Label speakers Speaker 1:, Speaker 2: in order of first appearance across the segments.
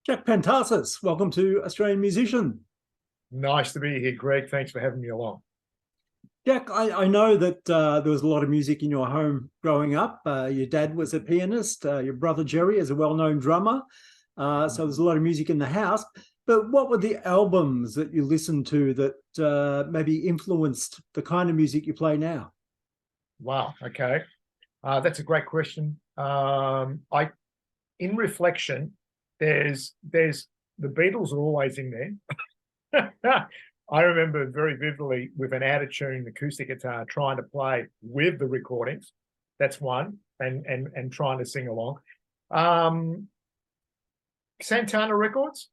Speaker 1: Jack Pantazis, welcome to Australian Musician.
Speaker 2: Nice to be here, Greg. Thanks for having me along.
Speaker 1: Jack, I know that there was a lot of music in your home growing up. Your dad was a pianist, your brother Gerry is a well-known drummer. So there's a lot of music in the house. But what were the albums that you listened to that maybe influenced the kind of music you play now?
Speaker 2: Wow. Okay. That's a great question. In reflection, there's the Beatles are always in there. I remember very vividly with an out-of-tune acoustic guitar trying to play with the recordings. That's one, and trying to sing along. Santana records,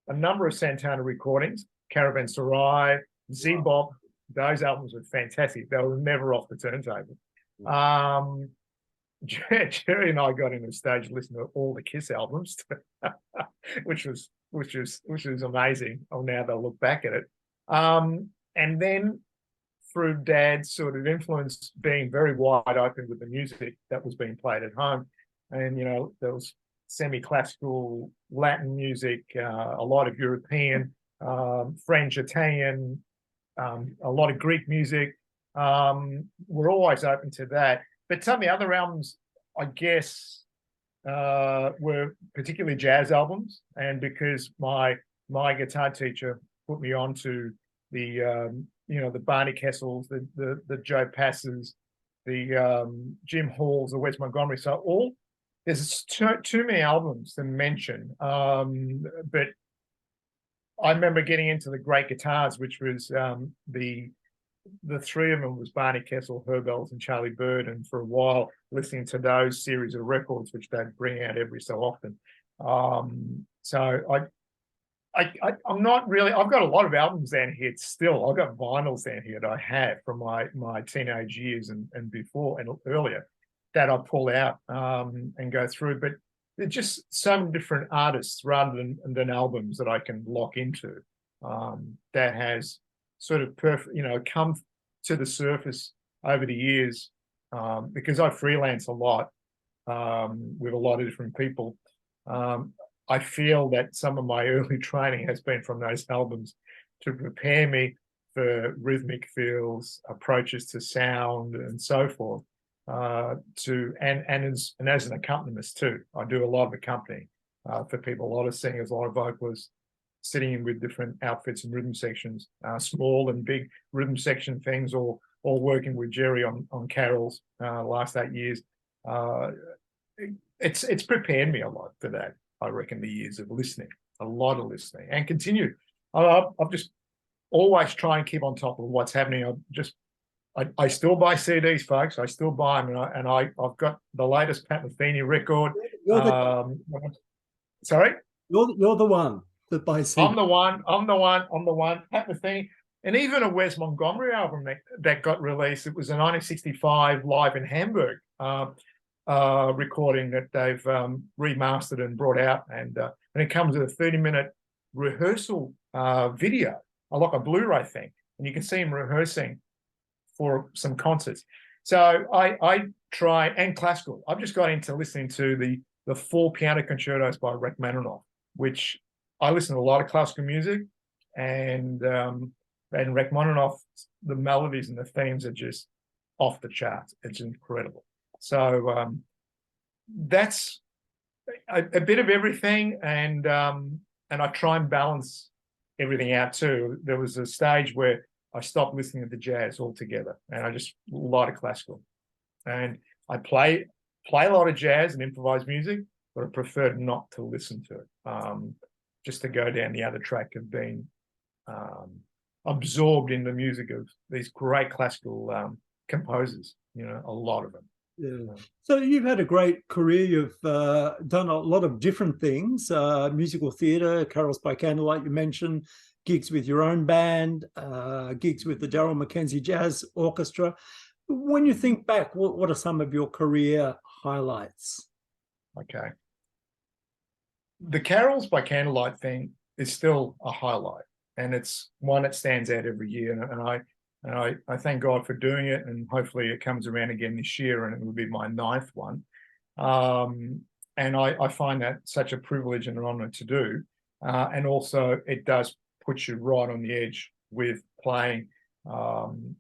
Speaker 2: a number of Santana recordings, Caravanserai, Z-Bop. Those albums were fantastic. They were never off the turntable. Gerry and I got in a stage listening to all the Kiss albums, which was amazing. Oh, now they'll look back at it. And then through Dad's sort of influence, being very wide open with the music that was being played at home, and there was semi-classical Latin music, a lot of European, French, Italian, a lot of Greek music. We're always open to that. But some of the other albums, I guess, were particularly jazz albums. And because my guitar teacher put me on to the Barney Kessels, the Joe Passes, the Jim Halls, the Wes Montgomery. So there's too many albums to mention. But I remember getting into the great guitars, which was the three of them was Barney Kessel, Herb Ellis, and Charlie Bird, and for a while listening to those series of records, which they'd bring out every so often. So I'm not really. I've got a lot of albums down here still. I've got vinyls down here that I have from my teenage years and before and earlier that I pull out and go through. But they're just some different artists rather than albums that I can lock into. That has sort of come to the surface over the years because I freelance a lot with a lot of different people. I feel that some of my early training has been from those albums to prepare me for rhythmic feels, approaches to sound, and so forth. As an accompanist too, I do a lot of accompanying for people, a lot of singers, a lot of vocalists, sitting in with different outfits and rhythm sections, small and big rhythm section things, or working with Gerry on carols the last 8 years. It's prepared me a lot for that. I reckon the years of listening, a lot of listening, and continue. I've just always try and keep on top of what's happening. I still buy CDs, folks. I still buy them, and I've got the latest Pat Metheny record. Sorry,
Speaker 1: You're the one that buys CDs.
Speaker 2: I'm the one. Pat Metheny, and even a Wes Montgomery album that got released. It was a 1965 live in Hamburg recording that they've remastered and brought out, and it comes with a 30-minute rehearsal video, like a Blu-ray thing, and you can see him rehearsing for some concerts. So I try, and classical. I've just got into listening to the 4 piano concertos by Rachmaninoff, which I listen to a lot of classical music, and Rachmaninoff, the melodies and the themes are just off the charts. It's incredible. So that's a bit of everything, and I try and balance everything out too. There was a stage where I stopped listening to the jazz altogether, and I just a lot of classical. And I play a lot of jazz and improvised music, but I prefer not to listen to it. Just to go down the other track of being absorbed in the music of these great classical composers. A lot of them.
Speaker 1: Yeah. So you've had a great career. You've done a lot of different things, musical theatre, carols by candlelight, you mentioned, gigs with your own band, gigs with the Daryl Mackenzie Jazz Orchestra. When you think back, what are some of your career highlights?
Speaker 2: Okay. The carols by candlelight thing is still a highlight, and it's one that stands out every year. And I thank God for doing it, and hopefully it comes around again this year, and it will be my 9th one. I find that such a privilege and an honor to do. And also it does put you right on the edge with playing, under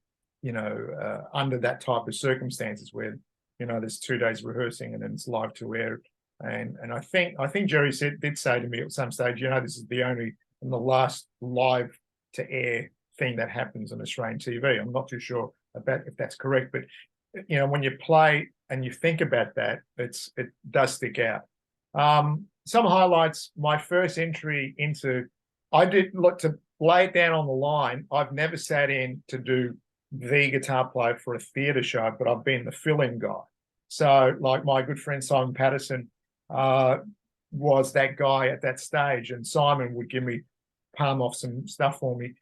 Speaker 2: that type of circumstances where, there's 2 days rehearsing and then it's live to air. And I think Gerry did say to me at some stage, this is the only and the last live to air thing that happens on Australian TV. I'm not too sure about if that's correct, but when you play and you think about that, it does stick out. Some highlights. My first entry into, I did look to lay it down on the line. I've never sat in to do the guitar player for a theatre show, but I've been the fill-in guy. So, like my good friend Simon Patterson was that guy at that stage, and Simon would give me palm off some stuff for me.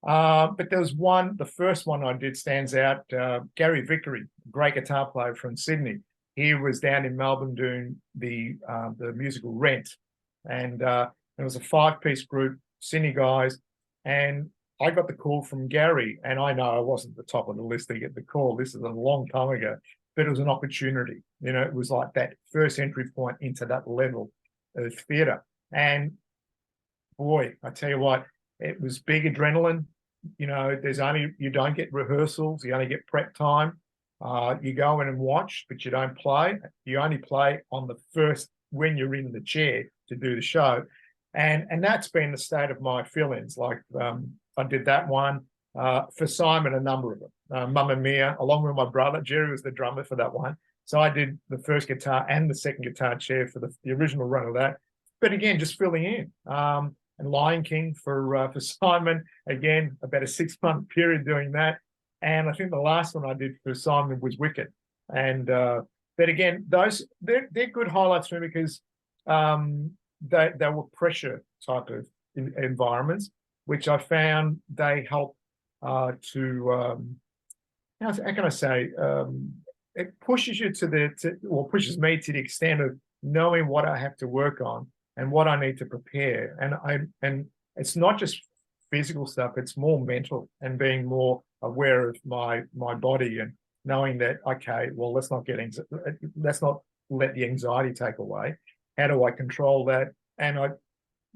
Speaker 2: But there was one, the first one I did stands out. Gary Vickery, great guitar player from Sydney. He was down in Melbourne doing the musical Rent, and it was a 5-piece group, Sydney guys, and I got the call from Gary, and I know I wasn't the top of the list to get the call. This is a long time ago, but it was an opportunity. It was like that first entry point into that level of theatre. And boy, I tell you what, it was big adrenaline. You don't get rehearsals, you only get prep time. You go in and watch, but you don't play. You only play on the first when you're in the chair to do the show. And that's been the state of my fill-ins. Like I did that one for Simon, a number of them. Mamma Mia, along with my brother. Gerry was the drummer for that one. So I did the first guitar and the second guitar chair for the original run of that. But again, just filling in. And Lion King for Simon, again, about a 6-month period doing that. And I think the last one I did for Simon was Wicked. And but again, they're good highlights for me because they were pressure type of environments, which I found they help to how can I say, it pushes you pushes me to the extent of knowing what I have to work on and what I need to prepare. And it's not just physical stuff, it's more mental and being more aware of my body and knowing that, okay, well, let's not let the anxiety take away. How do I control that? And I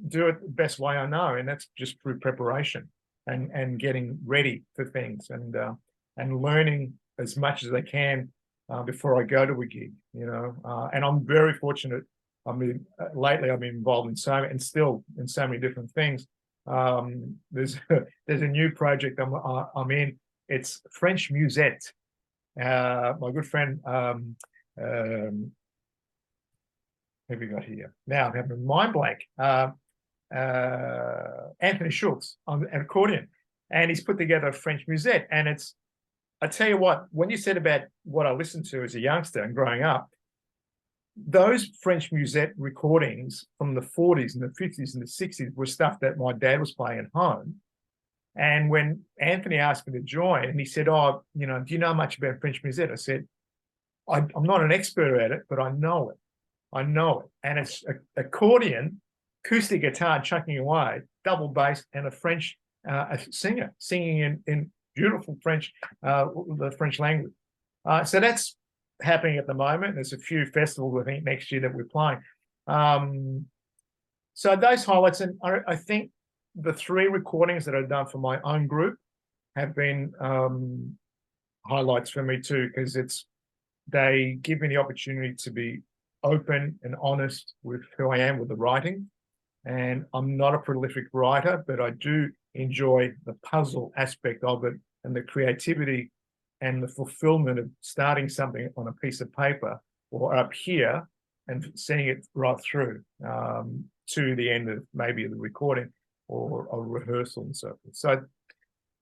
Speaker 2: do it the best way I know, and that's just through preparation and getting ready for things and learning as much as I can before I go to a gig, and I'm very fortunate. I mean, lately I've been involved in so many different things. There's a new project I'm in. It's French musette. My good friend, who have we got here? Now I'm having a mind blank. Anthony Schultz on an accordion, and he's put together a French musette. And I tell you what, when you said about what I listened to as a youngster and growing up, those French musette recordings from the 40s and the 50s and the 60s were stuff that my dad was playing at home. And when Anthony asked me to join, and he said, "Oh, do you know much about French musette?" I said, "I'm not an expert at it, but I know it. I know it." And it's accordion, acoustic guitar chucking away, double bass, and a French a singer singing in beautiful French, the French language. So that's happening at the moment. There's a few festivals, I think, next year that we're playing. So those highlights, and I think the 3 recordings that I've done for my own group have been highlights for me too, because they give me the opportunity to be open and honest with who I am with the writing. And I'm not a prolific writer, but I do enjoy the puzzle aspect of it and the creativity and the fulfillment of starting something on a piece of paper or up here and seeing it right through to the end of maybe the recording or a rehearsal and so forth. So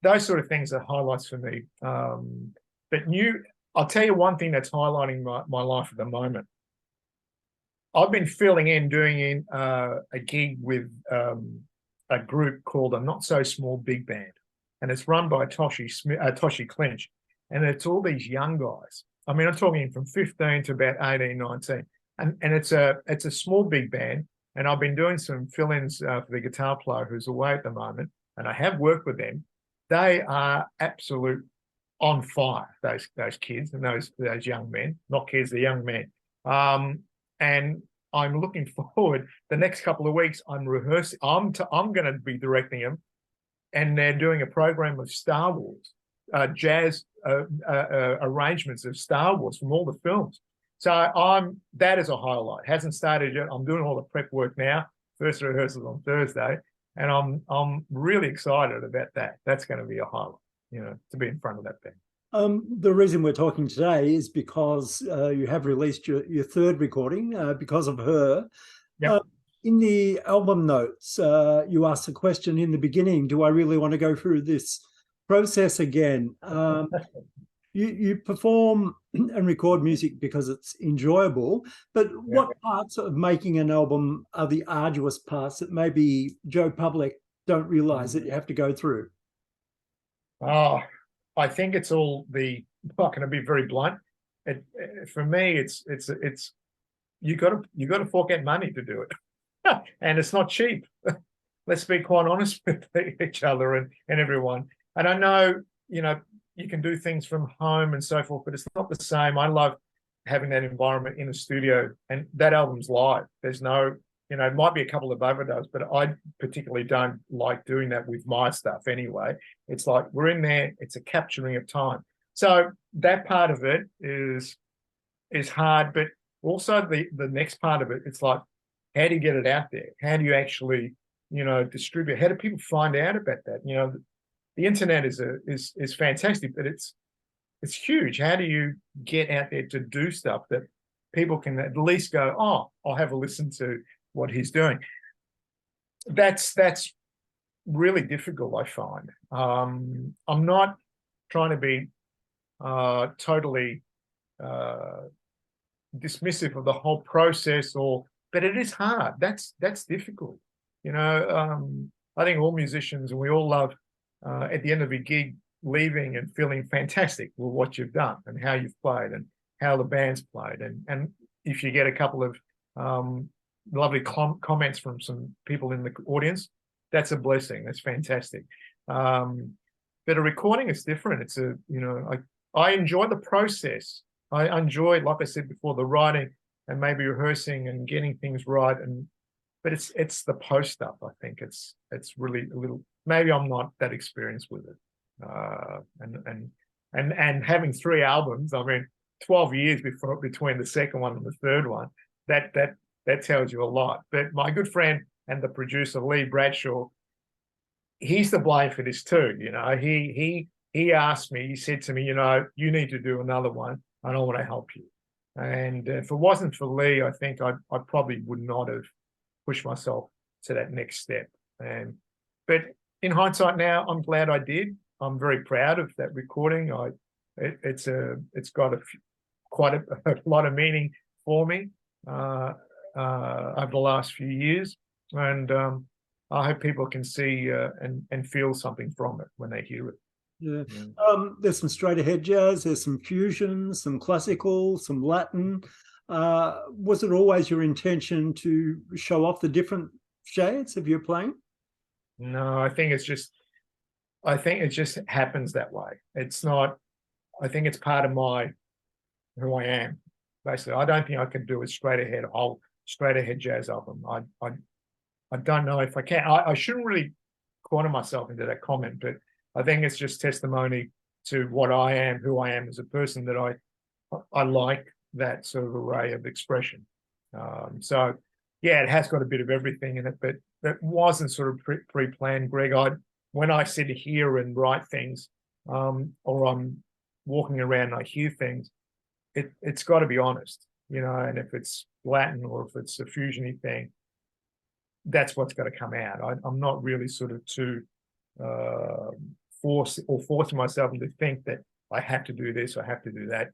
Speaker 2: those sort of things are highlights for me. But I'll tell you one thing that's highlighting my life at the moment. I've been doing a gig with a group called A Not So Small Big Band, and it's run by Toshi Clinch, and it's all these young guys. I mean, I'm talking from 15 to about 18, 19, and it's a small big band. And I've been doing some fill-ins for the guitar player who's away at the moment, and I have worked with them. They are absolute on fire, those kids and those young men, not kids, they're young men. And I'm looking forward. The next couple of weeks, I'm rehearsing. I'm going to be directing them, and they're doing a program of Star Wars, jazz arrangements of Star Wars from all the films. So that is a highlight. Hasn't started yet. I'm doing all the prep work now. First rehearsals on Thursday, and I'm really excited about that. That's going to be a highlight, to be in front of that band.
Speaker 1: The reason we're talking today is because you have released your third recording, Because of Her.
Speaker 2: Yep.
Speaker 1: In the album notes, you asked the question in the beginning, do I really want to go through this process again? You perform and record music because it's enjoyable, but what parts of making an album are the arduous parts that maybe Joe Public don't realize that you have to go through?
Speaker 2: Oh, I think it's all not going to be very blunt. For me, it's you got to fork out money to do it, and it's not cheap. Let's be quite honest with each other and everyone. And I know, you can do things from home and so forth, but it's not the same. I love having that environment in a studio, and that album's live. There's no, it might be a couple of overdubs, but I particularly don't like doing that with my stuff anyway. It's like we're in there, it's a capturing of time. So that part of it is hard, but also the next part of it, it's like, how do you get it out there? How do you actually, distribute? How do people find out about that? The internet is fantastic, but it's huge. How do you get out there to do stuff that people can at least go, oh, I'll have a listen to what he's doing? That's really difficult, I find. I'm not trying to be totally dismissive of the whole process, but it is hard. That's difficult. I think all musicians, and we all love at the end of a gig leaving and feeling fantastic with what you've done and how you've played and how the band's played. And if you get a couple of lovely comments from some people in the audience, that's a blessing. That's fantastic. But a recording is different. It's I enjoy the process. I enjoy, like I said before, the writing and maybe rehearsing and getting things right. But it's the post stuff. I think it's really a little. Maybe I'm not that experienced with it. And having 3 albums, 12 years between the second one and the third one, that tells you a lot. But my good friend and the producer, Lee Bradshaw, he's to blame for this too. He asked me, he said to me, you need to do another one, and I want to help you. And if it wasn't for Lee, I think I probably would not have pushed myself to that next step. But in hindsight now, I'm glad I did. I'm very proud of that recording. It's got quite a lot of meaning for me over the last few years, and I hope people can see and feel something from it when they hear it.
Speaker 1: Yeah. There's some straight ahead jazz, there's some fusion, some classical, some Latin. Was it always your intention to show off the different shades of your playing?
Speaker 2: No, I think it just happens that way. It's not, I think it's part of who I am, basically. I don't think I could do a whole straight ahead jazz album. I don't know if I can. I shouldn't really corner myself into that comment, but I think it's just testimony to what I am, who I am as a person, that I like that sort of array of expression. So yeah, it has got a bit of everything in it, but it wasn't sort of pre-planned, Greg. When I sit here and write things, or I'm walking around and I hear things, it's got to be honest, and if it's Latin or if it's a fusiony thing, that's what's got to come out. I'm not really sort of too forcing myself to think that I have to do this or I have to do that.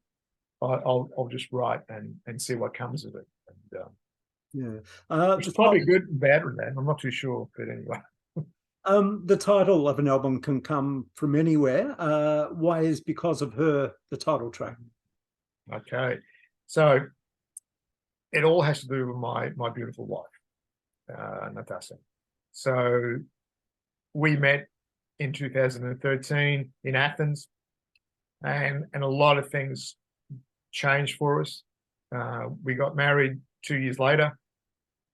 Speaker 2: I'll just write and see what comes of it. Which is probably good and bad with that. I'm not too sure, but anyway.
Speaker 1: The title of an album can come from anywhere. Why is Because of Her the title track?
Speaker 2: Okay, so it all has to do with my beautiful wife, Natasha. So we met in 2013 in Athens, and a lot of things changed for us. We got married 2 years later,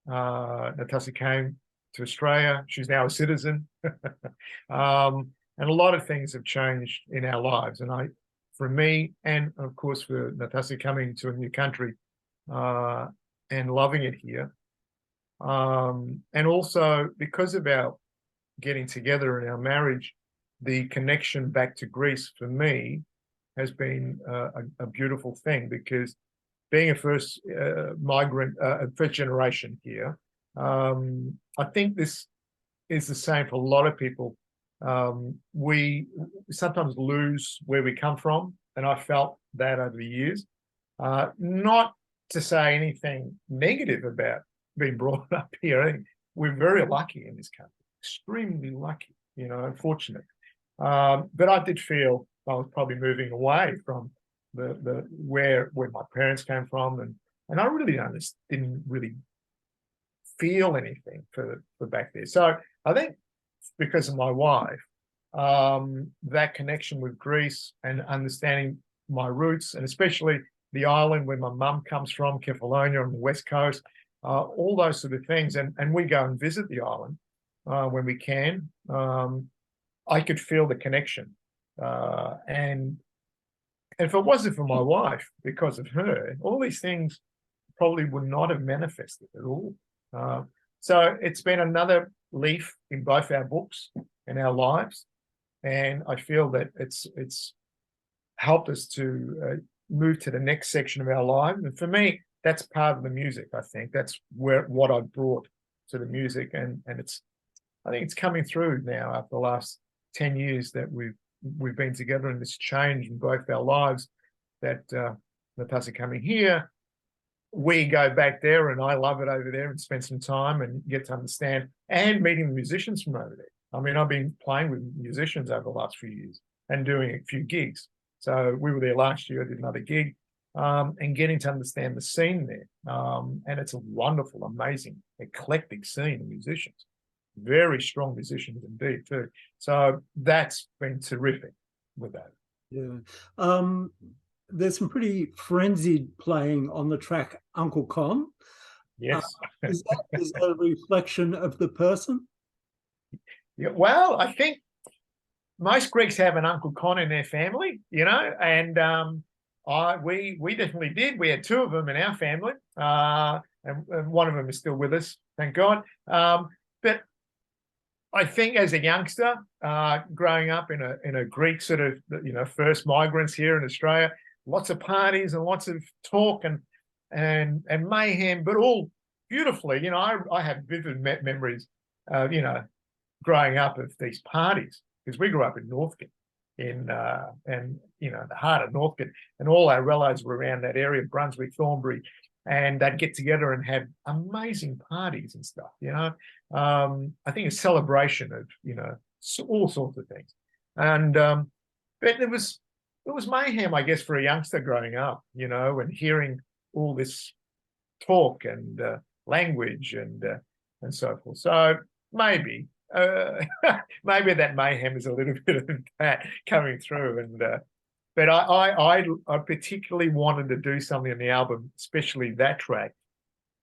Speaker 2: Natasha came to Australia. She's now a citizen. And a lot of things have changed in our lives. And for me, and of course for Natasha coming to a new country and loving it here. And also because of our getting together in our marriage, the connection back to Greece for me has been a beautiful thing, because being a first migrant, first generation here, I think this is the same for a lot of people. We sometimes lose where we come from, and I felt that over the years. Not to say anything negative about being brought up here. I think we're very lucky in this country, extremely lucky, and fortunate. But I did feel I was probably moving away from the where my parents came from, and I really didn't really feel anything for back there. So I think because of my wife, that connection with Greece and understanding my roots, and especially the island where my mum comes from, Kefalonia on the west coast, all those sort of things, and we go and visit the island when we can. I could feel the connection, and if it wasn't for my wife, because of her, all these things probably would not have manifested at all. So it's been another leaf in both our books and our lives, and I feel that it's helped us to move to the next section of our lives. And for me, that's part of the music. I think that's what I brought to the music, and I think it's coming through now after the last 10 years that we've been together, in this change in both our lives. That Natasha coming here, we go back there, and I love it over there, and spend some time and get to understand, and meeting the musicians from over there. I mean, I've been playing with musicians over the last few years and doing a few gigs. So we were there last year. I did another gig, and getting to understand the scene there. And it's a wonderful, amazing, eclectic scene of musicians. Very strong musicians indeed too. So that's been terrific with that.
Speaker 1: Yeah. There's some pretty frenzied playing on the track Uncle Con.
Speaker 2: Yes.
Speaker 1: Is that a reflection of the person?
Speaker 2: Yeah, well, I think most Greeks have an Uncle Con in their family, and we definitely did. We had two of them in our family, and one of them is still with us, thank God. But I think as a youngster, growing up in a Greek sort of, first migrants here in Australia, lots of parties and lots of talk and mayhem, but all beautifully. I have vivid memories, growing up of these parties, because we grew up in Northcote, and the heart of Northcote, and all our relatives were around that area, Brunswick, Thornbury, and they'd get together and have amazing parties and stuff. I think a celebration of all sorts of things, and but it was mayhem, I guess, for a youngster growing up, and hearing all this talk and language and so forth. So maybe maybe that mayhem is a little bit of that coming through, and but I particularly wanted to do something in the album, especially that track,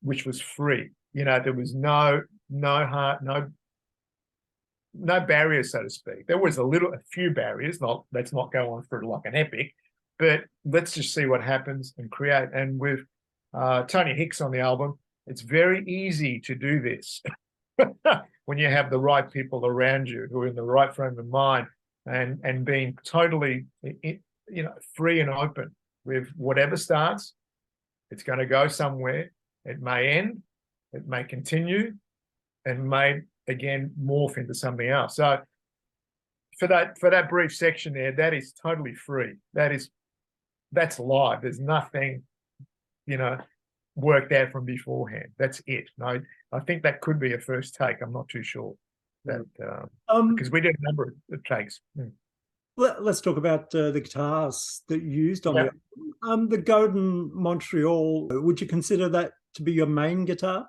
Speaker 2: which was free. There was no heart, no barriers, so to speak. There was a few barriers. Let's not go on for like an epic, but let's just see what happens and create. And with Tony Hicks on the album, it's very easy to do this when you have the right people around you who are in the right frame of mind, and being totally free and open with whatever starts. It's going to go somewhere. It may end, it may continue, and may again morph into something else. So for that brief section there, that is totally free. That's live. There's nothing worked out from beforehand. That's it. No, I think that could be a first take. I'm not too sure that because we did a number of takes.
Speaker 1: Let's talk about the guitars that you used on the album. The Godin Montreal, would you consider that to be your main guitar?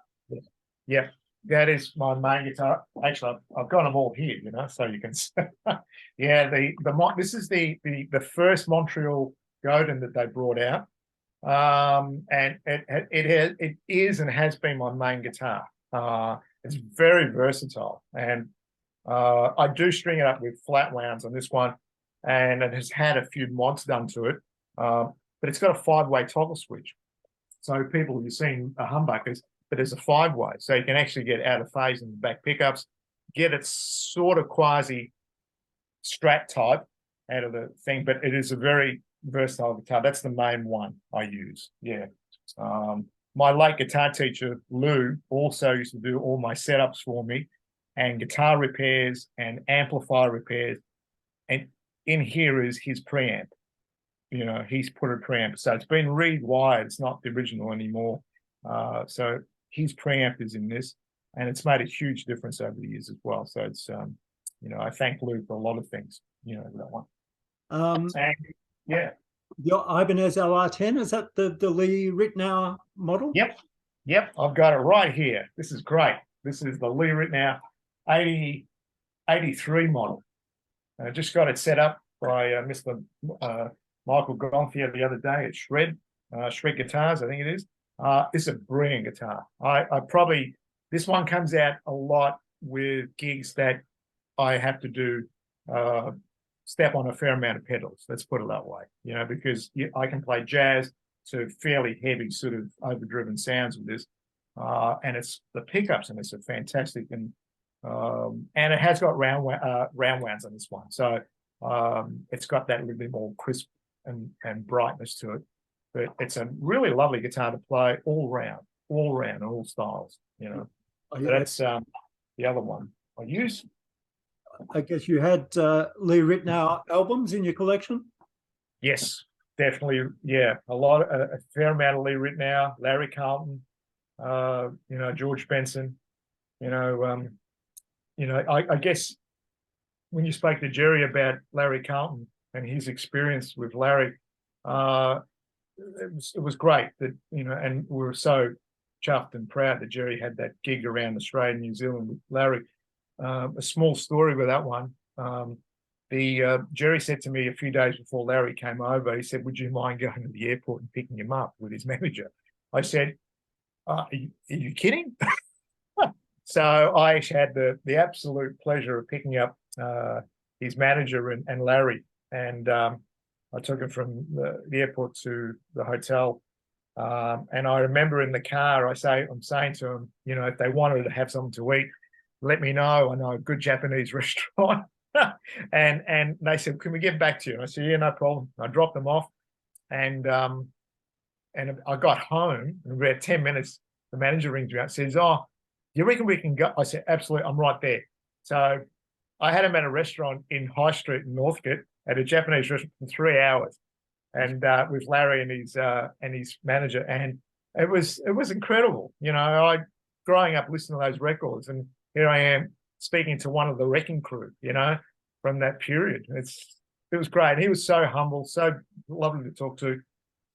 Speaker 2: Yeah, that is my main guitar. Actually, I've got them all here, so you can see. Yeah, this is the first Montreal Godin that they brought out. And it is and has been my main guitar. It's very versatile, and I do string it up with flat wounds on this one, and it has had a few mods done to it. But it's got a 5-way toggle switch. So people, you've seen humbuckers, but there's a 5-way. So you can actually get out of phase in the back pickups, get it sort of quasi Strat type out of the thing, but it is a very versatile guitar. That's the main one I use. Yeah. My late guitar teacher, Lou, also used to do all my setups for me and guitar repairs and amplifier repairs. And in here is his preamp. You know, he's put a preamp. So it's been rewired. It's not the original anymore. So his preamp is in this, and it's made a huge difference over the years as well. So it's, you know, I thank Lou for a lot of things, you know, that one. And, yeah.
Speaker 1: Your Ibanez LR10, is that the Lee Ritenour model?
Speaker 2: Yep, I've got it right here. This is great. This is the Lee Ritenour 83 model. I just got it set up by Mr. Michael Gonfier the other day at Shred Guitars, I think it is. It's a brilliant guitar. I probably, this one comes out a lot with gigs that I have to do step on a fair amount of pedals, let's put it that way, you know, because I can play jazz to fairly heavy sort of overdriven sounds with this, and it's the pickups and it's a fantastic, and it has got round wounds on this one, so it's got that little bit more crisp and brightness to it, but it's a really lovely guitar to play all round, all styles, you know. So that's the other one I use.
Speaker 1: I guess you had Lee Ritenour albums in your collection?
Speaker 2: Yes, definitely. Yeah, a fair amount of Lee Ritenour, Larry Carlton, you know, George Benson. You know, I guess when you spoke to Gerry about Larry Carlton and his experience with Larry, it was great that, you know, and we were so chuffed and proud that Gerry had that gig around Australia and New Zealand with Larry. A small story with that one. Gerry said to me a few days before Larry came over, he said, "Would you mind going to the airport and picking him up with his manager?" I said, are you kidding?" So I had the absolute pleasure of picking up his manager and Larry, and I took him from the airport to the hotel. And I remember in the car, I'm saying to him, you know, if they wanted to have something to eat, let me know. I know a good Japanese restaurant. and they said, "Can we get back to you?" And I said, "Yeah, no problem." I dropped them off, and I got home, and about 10 minutes, the manager rings me up and says, "Oh, you reckon we can go?" I said, "Absolutely, I'm right there." So I had him at a restaurant in High Street in Northcote at a Japanese restaurant for 3 hours, and with Larry and his manager, and it was incredible. You know, growing up listening to those records, and here I am speaking to one of the Wrecking Crew, you know, from that period. It was great. He was so humble, so lovely to talk to.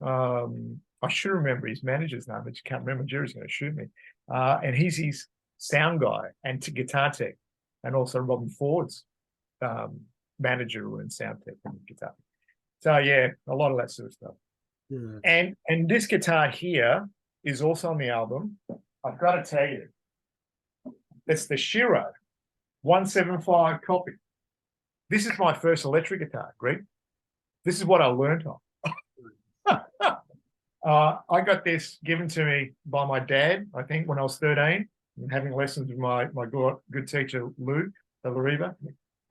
Speaker 2: I should remember his manager's name, but you can't remember. Gerry's going to shoot me. And he's his sound guy and to guitar tech, and also Robin Ford's manager and sound tech and guitar. So yeah, a lot of that sort of stuff. Yeah. And this guitar here is also on the album. I've got to tell you, it's the Shiro 175 copy. This is my first electric guitar, Greg. This is what I learned on. I got this given to me by my dad, I think, when I was 13, and having lessons with my good teacher, Lou, the Lariva,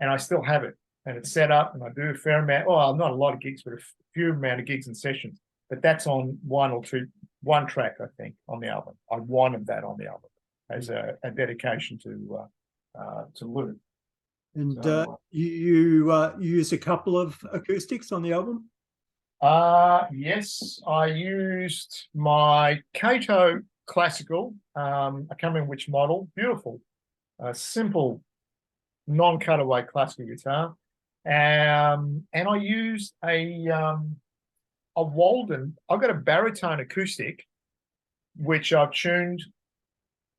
Speaker 2: and I still have it. And it's set up, and I do a fair amount, not a lot of gigs, but a few amount of gigs and sessions. But that's on one track, I think, on the album. I wanted that on the album as a dedication to Lou.
Speaker 1: And so, you use a couple of acoustics on the album?
Speaker 2: Yes, I used my Kato Classical. I can't remember which model. Beautiful, simple, non-cutaway classical guitar. And I used a Walden. I've got a baritone acoustic, which I've tuned.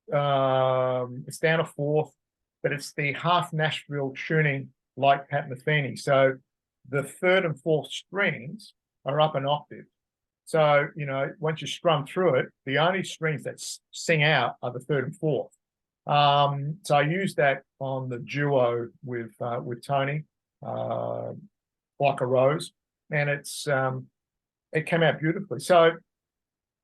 Speaker 2: It's down a fourth, but it's the half Nashville tuning like Pat Metheny. So the third and fourth strings are up an octave, So, once you strum through it, the only strings that sing out are the third and fourth. So I used that on the duo with Tony, like a rose, and it came out beautifully. So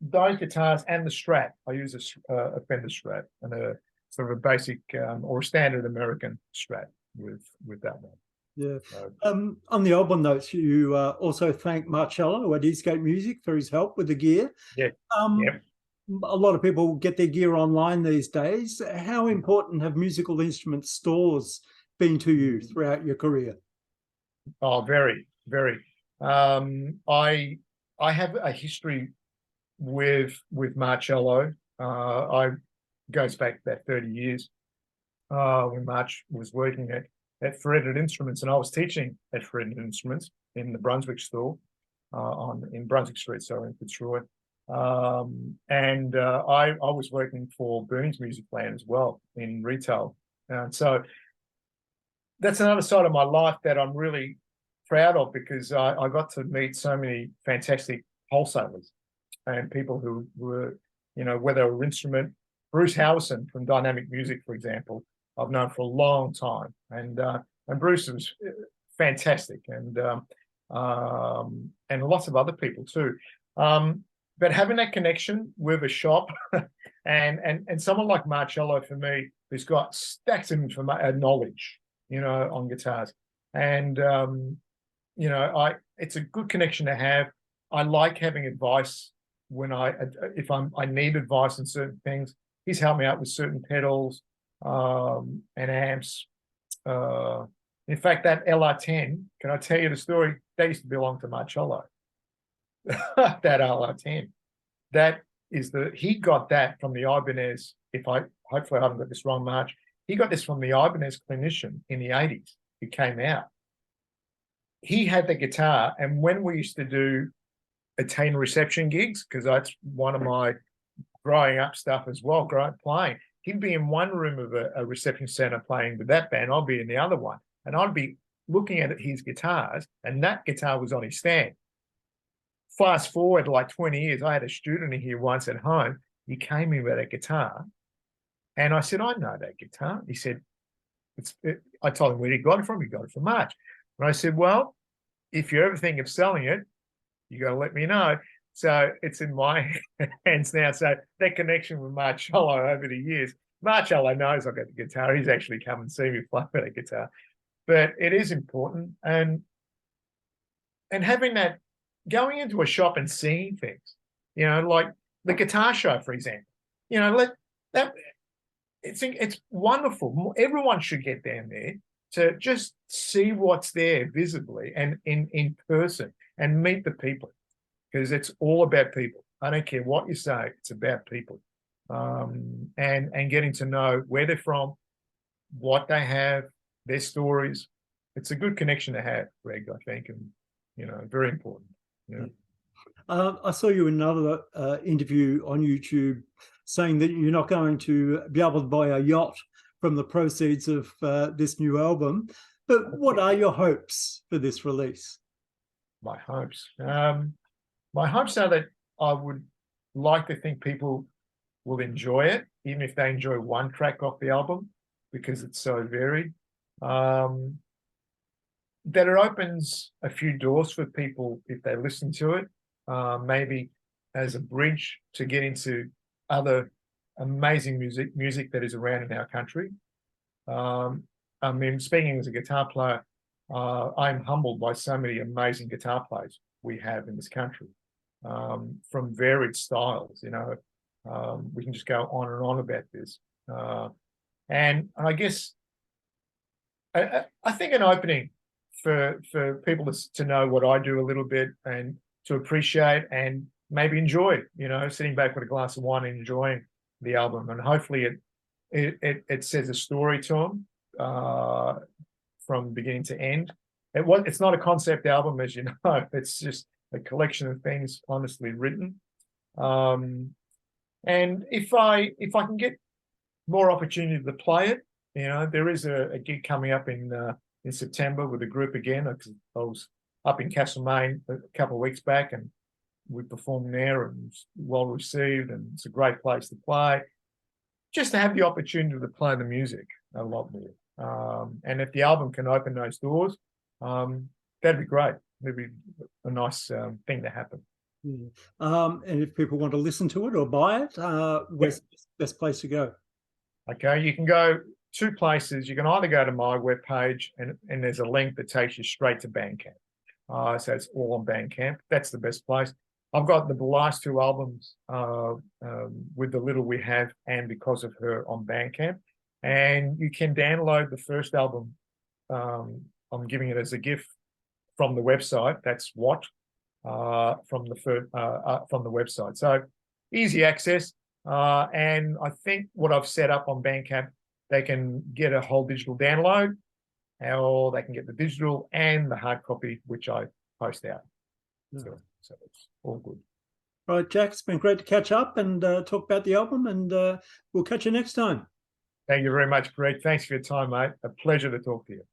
Speaker 2: those guitars and the Strat, I use a Fender Strat and a sort of a basic or a standard American Strat with that one.
Speaker 1: Yeah. On the album notes, you also thank Marcello at Eastgate Music for his help with the gear.
Speaker 2: Yeah. Yep.
Speaker 1: A lot of people get their gear online these days. How important have musical instrument stores been to you throughout your career?
Speaker 2: Oh, very, very. I have a history with Marcello. I goes back about 30 years when March was working at Fretted Instruments, and I was teaching at Fretted Instruments in the Brunswick store in Brunswick Street, so in Fitzroy. And I was working for Burns Music Land as well in retail. And so that's another side of my life that I'm really proud of, because I got to meet so many fantastic wholesalers and people who were, whether an instrument, Bruce Howison from Dynamic Music, for example, I've known for a long time. And Bruce was fantastic, and lots of other people too. But having that connection with a shop and someone like Marcello, for me, who's got stacks of knowledge, on guitars. And, it's a good connection to have. I like having advice if I need advice on certain things. He's helped me out with certain pedals and amps. In fact, that LR10, can I tell you the story? That used to belong to Marcello. That LR10. He got that from the Ibanez. Hopefully I haven't got this wrong, March. He got this from the Ibanez clinician in the 80s. It came out. He had the guitar, and when we used to do Italian reception gigs, because that's one of my growing up stuff as well, playing, he'd be in one room of a reception center playing with that band. I'll be in the other one, and I'd be looking at his guitars, and that guitar was on his stand. Fast forward like 20 years, I had a student in here once at home. He came in with a guitar, and I said, I know that guitar. He said, I told him where he got it from. He got it from March. And I said, well, if you ever think of selling it, you got to let me know. So it's in my hands now. So that connection with Marcello over the years, Marcello knows I've got the guitar. He's actually come and seen me play with that guitar. But it is important. And having that, going into a shop and seeing things, like the guitar show, for example, it's wonderful. Everyone should get down there to just see what's there visibly and in person and meet the people, because it's all about people. I don't care what you say, it's about people. And getting to know where they're from, what they have, their stories. It's a good connection to have, Greg, I think, and very important. Yeah.
Speaker 1: I saw you in another interview on YouTube saying that you're not going to be able to buy a yacht from the proceeds of this new album. But what are your hopes for this release?
Speaker 2: My hopes. My hopes are that I would like to think people will enjoy it, even if they enjoy one track off the album, because it's so varied. That it opens a few doors for people if they listen to it, maybe as a bridge to get into other amazing music that is around in our country. I mean, speaking as a guitar player, I'm humbled by so many amazing guitar players we have in this country, from varied styles. We can just go on and on about this. And I guess I think an opening for people to know what I do a little bit and to appreciate and maybe enjoy, sitting back with a glass of wine and enjoying the album. And hopefully it says a story to them from beginning to end. It's not a concept album, as you know. It's just a collection of things honestly written. And if I can get more opportunity to play it, there is a gig coming up in September with a group again. I was up in Castlemaine a couple of weeks back, and we performed there, and it's well received, and it's a great place to play. Just to have the opportunity to play the music a lot more. And if the album can open those doors, that'd be great. It'd be a nice thing to happen.
Speaker 1: Yeah. And if people want to listen to it or buy it, where's the best place to go?
Speaker 2: Okay, you can go 2 places. You can either go to my webpage, and there's a link that takes you straight to Bandcamp. So it's all on Bandcamp. That's the best place. I've got the last 2 albums with The Little We Have and Because of Her on Bandcamp. And you can download the first album. I'm giving it as a gift from the website. That's what from the website. So easy access. And I think what I've set up on Bandcamp, they can get a whole digital download, or they can get the digital and the hard copy, which I post out. So it's all good.
Speaker 1: All right, Jack, it's been great to catch up and talk about the album, and we'll catch you next time.
Speaker 2: Thank you very much, Greg. Thanks for your time, mate. A pleasure to talk to you.